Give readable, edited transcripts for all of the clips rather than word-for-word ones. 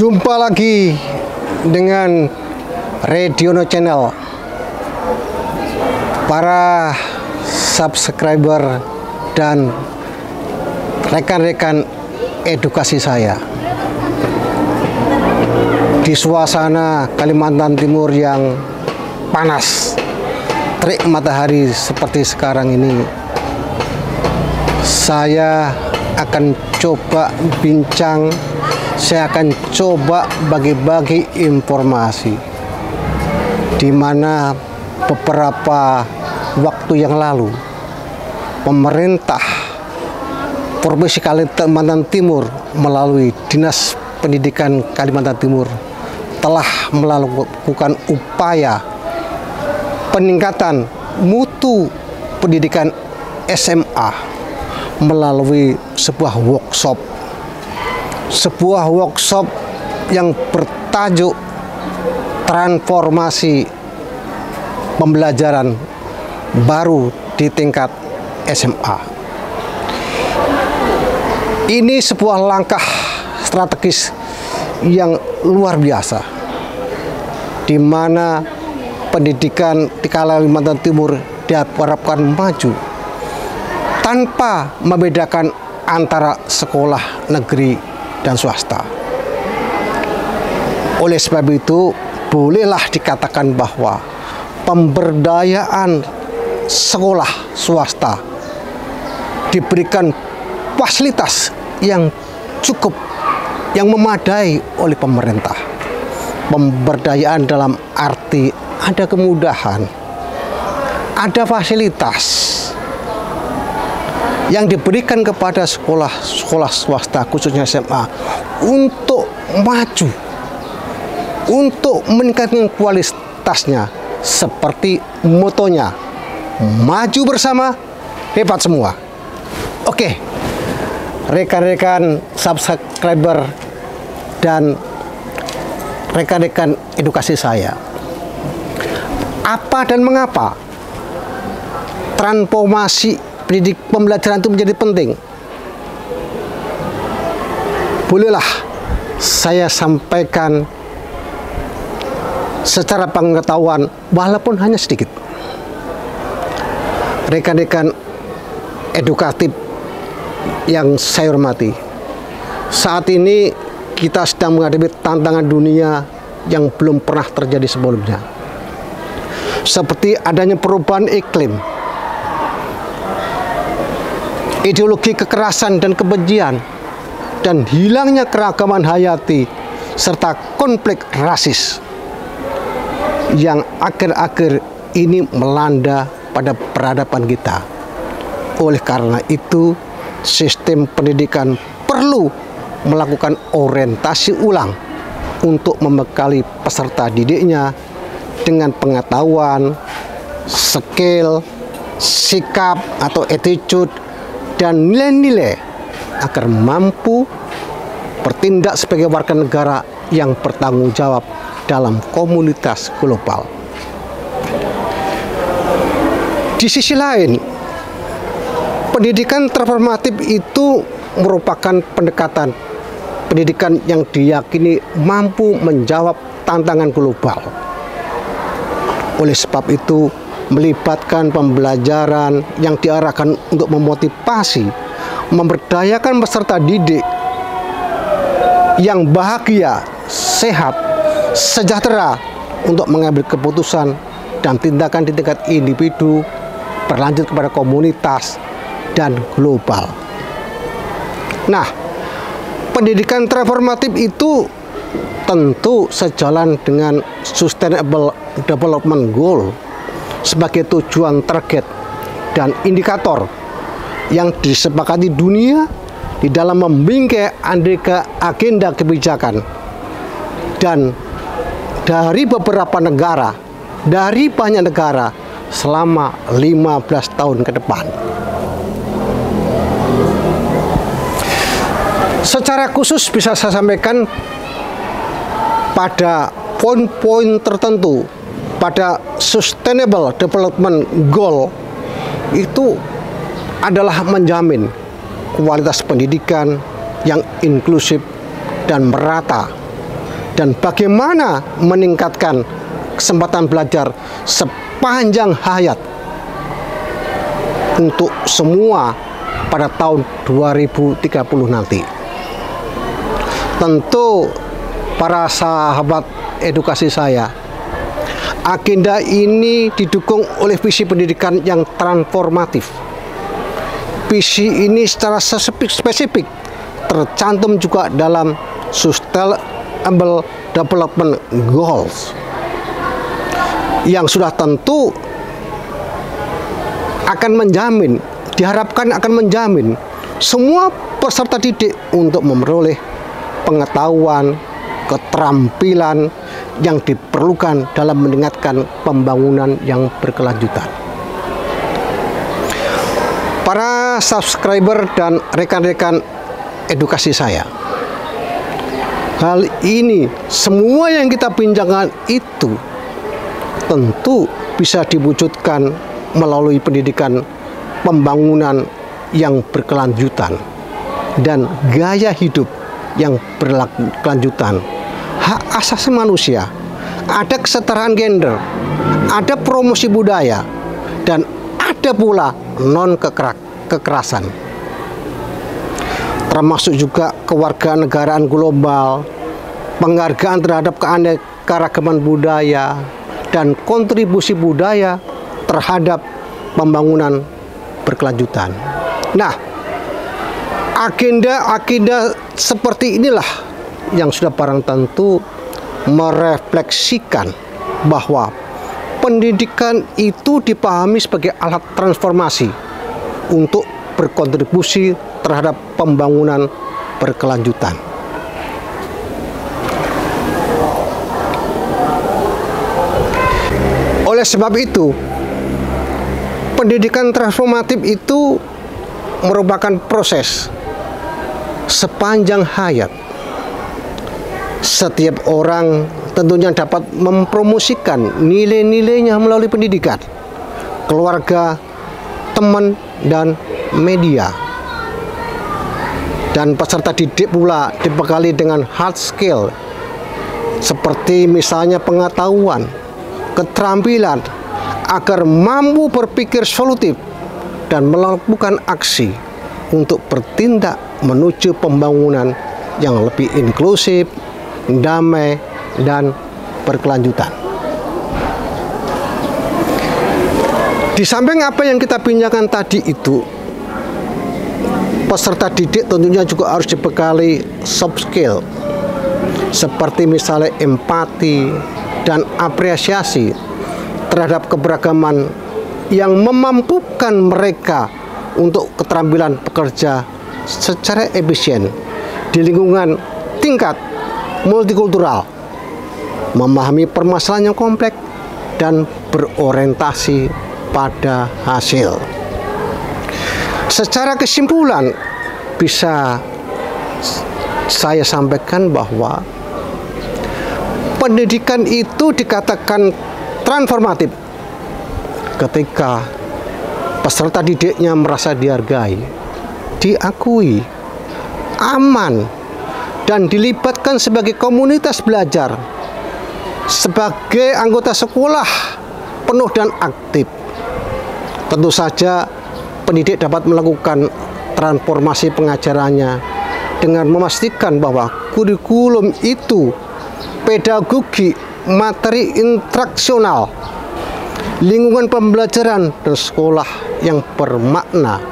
Jumpa lagi dengan Rediono Channel. Para subscriber dan rekan-rekan edukasi saya di suasana Kalimantan Timur yang panas, terik matahari seperti sekarang ini, saya akan coba bincang, saya akan coba bagi-bagi informasi di mana beberapa waktu yang lalu pemerintah Provinsi Kalimantan Timur melalui Dinas Pendidikan Kalimantan Timur telah melakukan upaya peningkatan mutu pendidikan SMA melalui sebuah workshop yang bertajuk transformasi pembelajaran baru di tingkat SMA. Ini sebuah langkah strategis yang luar biasa, di mana pendidikan di Kalimantan Timur diharapkan maju tanpa membedakan antara sekolah negeri dan swasta. Oleh sebab itu, bolehlah dikatakan bahwa pemberdayaan sekolah swasta diberikan fasilitas yang cukup, yang memadai oleh pemerintah. Pemberdayaan dalam arti ada kemudahan, ada fasilitas yang diberikan kepada sekolah swasta, khususnya SMA, untuk maju, untuk meningkatkan kualitasnya, seperti motonya, maju bersama, hebat semua. Oke, rekan-rekan subscriber dan rekan-rekan edukasi saya, apa dan mengapa transformasi pembelajaran itu menjadi penting? Bolehlah saya sampaikan secara pengetahuan, walaupun hanya sedikit. Rekan-rekan edukatif yang saya hormati, saat ini kita sedang menghadapi tantangan dunia yang belum pernah terjadi sebelumnya, seperti adanya perubahan iklim, ideologi kekerasan dan kebencian, dan hilangnya keragaman hayati serta konflik rasis yang akhir-akhir ini melanda pada peradaban kita. Oleh karena itu, sistem pendidikan perlu melakukan orientasi ulang untuk membekali peserta didiknya dengan pengetahuan, skill, sikap atau attitude, dan nilai-nilai agar mampu bertindak sebagai warga negara yang bertanggung jawab dalam komunitas global. Di sisi lain, pendidikan transformatif itu merupakan pendekatan pendidikan yang diyakini mampu menjawab tantangan global. Oleh sebab itu, melibatkan pembelajaran yang diarahkan untuk memotivasi, memberdayakan peserta didik yang bahagia, sehat, sejahtera untuk mengambil keputusan dan tindakan di tingkat individu, berlanjut kepada komunitas dan global. Nah, pendidikan transformatif itu tentu sejalan dengan Sustainable Development Goal sebagai tujuan target dan indikator yang disepakati dunia di dalam membingkai agenda kebijakan, dan dari beberapa negara, dari banyak negara selama 15 tahun ke depan. Secara khusus bisa saya sampaikan pada poin-poin tertentu pada Sustainable Development Goal itu adalah menjamin kualitas pendidikan yang inklusif dan merata dan bagaimana meningkatkan kesempatan belajar sepanjang hayat untuk semua pada tahun 2030 nanti. Tentu para sahabat edukasi saya, agenda ini didukung oleh visi pendidikan yang transformatif. Visi ini secara spesifik tercantum juga dalam Sustainable Development Goals yang sudah tentu akan menjamin, diharapkan akan menjamin semua peserta didik untuk memperoleh pengetahuan, keterampilan yang diperlukan dalam meningkatkan pembangunan yang berkelanjutan. Para subscriber dan rekan-rekan edukasi saya, hal ini semua yang kita bincangkan itu tentu bisa diwujudkan melalui pendidikan pembangunan yang berkelanjutan dan gaya hidup yang berkelanjutan, hak asasi manusia, ada kesetaraan gender, ada promosi budaya, dan ada pula non-kekerasan, termasuk juga kewarganegaraan global, penghargaan terhadap keanekaragaman budaya, dan kontribusi budaya terhadap pembangunan berkelanjutan. Nah, agenda-agenda seperti inilah yang sudah barang tentu merefleksikan bahwa pendidikan itu dipahami sebagai alat transformasi untuk berkontribusi terhadap pembangunan berkelanjutan. Oleh sebab itu, pendidikan transformatif itu merupakan proses sepanjang hayat. Setiap orang tentunya dapat mempromosikan nilai-nilainya melalui pendidikan, keluarga, teman, dan media. Dan peserta didik pula dibekali dengan hard skill seperti misalnya pengetahuan, keterampilan agar mampu berpikir solutif dan melakukan aksi untuk bertindak menuju pembangunan yang lebih inklusif, damai, dan berkelanjutan. Di samping apa yang kita bincangkan tadi itu, peserta didik tentunya juga harus dibekali soft skill seperti misalnya empati dan apresiasi terhadap keberagaman yang memampukan mereka untuk keterampilan bekerja secara efisien di lingkungan tingkat multikultural, memahami permasalahan yang kompleks, dan berorientasi pada hasil. Secara kesimpulan, bisa saya sampaikan bahwa pendidikan itu dikatakan transformatif ketika peserta didiknya merasa dihargai, diakui, aman, dan dilibatkan sebagai komunitas belajar, sebagai anggota sekolah penuh dan aktif. Tentu saja pendidik dapat melakukan transformasi pengajarannya dengan memastikan bahwa kurikulum itu pedagogi, materi instruksional, lingkungan pembelajaran, dan sekolah yang bermakna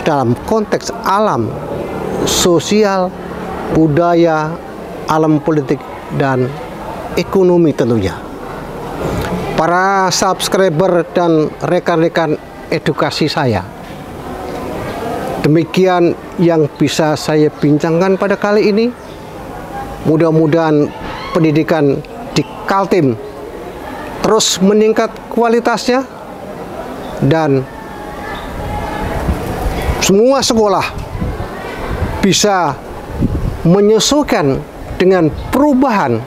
dalam konteks alam, sosial, budaya, alam politik, dan ekonomi tentunya. Para subscriber dan rekan-rekan edukasi saya, demikian yang bisa saya bincangkan pada kali ini. Mudah-mudahan pendidikan di Kaltim terus meningkat kualitasnya dan semua sekolah bisa menyesuaikan dengan perubahan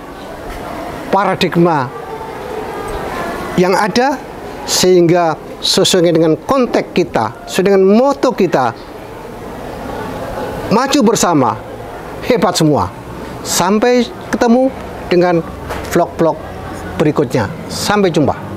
paradigma yang ada, sehingga sesuai dengan konteks kita, sesuai dengan moto kita, maju bersama, hebat semua. Sampai ketemu dengan vlog-vlog berikutnya. Sampai jumpa.